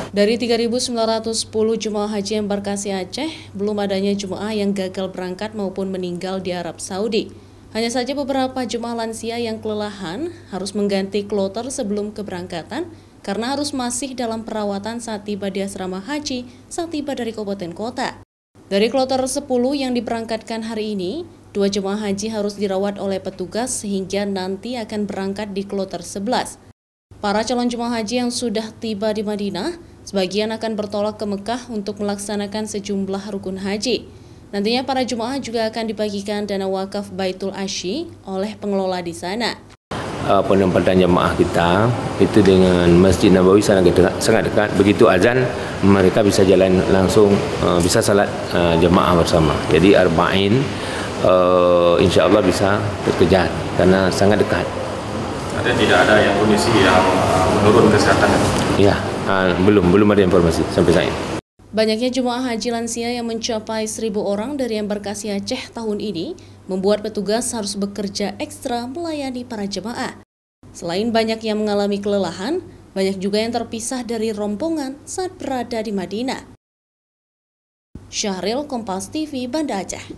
Dari 3.910 jemaah haji embarkasi Aceh, belum adanya jemaah yang gagal berangkat maupun meninggal di Arab Saudi. Hanya saja beberapa jemaah lansia yang kelelahan harus mengganti kloter sebelum keberangkatan karena harus masih dalam perawatan saat tiba di asrama haji saat tiba dari kabupaten kota. Dari kloter 10 yang diberangkatkan hari ini, 2 jemaah haji harus dirawat oleh petugas sehingga nanti akan berangkat di kloter 11. Para calon jemaah haji yang sudah tiba di Madinah, sebagian akan bertolak ke Mekah untuk melaksanakan sejumlah rukun haji. Nantinya para jemaah juga akan dibagikan dana wakaf Baitul Asy oleh pengelola di sana. Penempatan jemaah kita itu dengan Masjid Nabawi sangat dekat. Begitu azan, mereka bisa jalan langsung, bisa salat jemaah bersama. Jadi arba'in insya Allah bisa terkejar karena sangat dekat. Tidak ada yang kondisi yang menurun kesehatan? Ya, belum ada informasi sampai saat ini. Banyaknya jemaah haji lansia yang mencapai 1.000 orang dari embarkasi Aceh tahun ini membuat petugas harus bekerja ekstra melayani para jemaah. Selain banyak yang mengalami kelelahan, banyak juga yang terpisah dari rombongan saat berada di Madinah. Syahril, Kompas TV, Banda Aceh.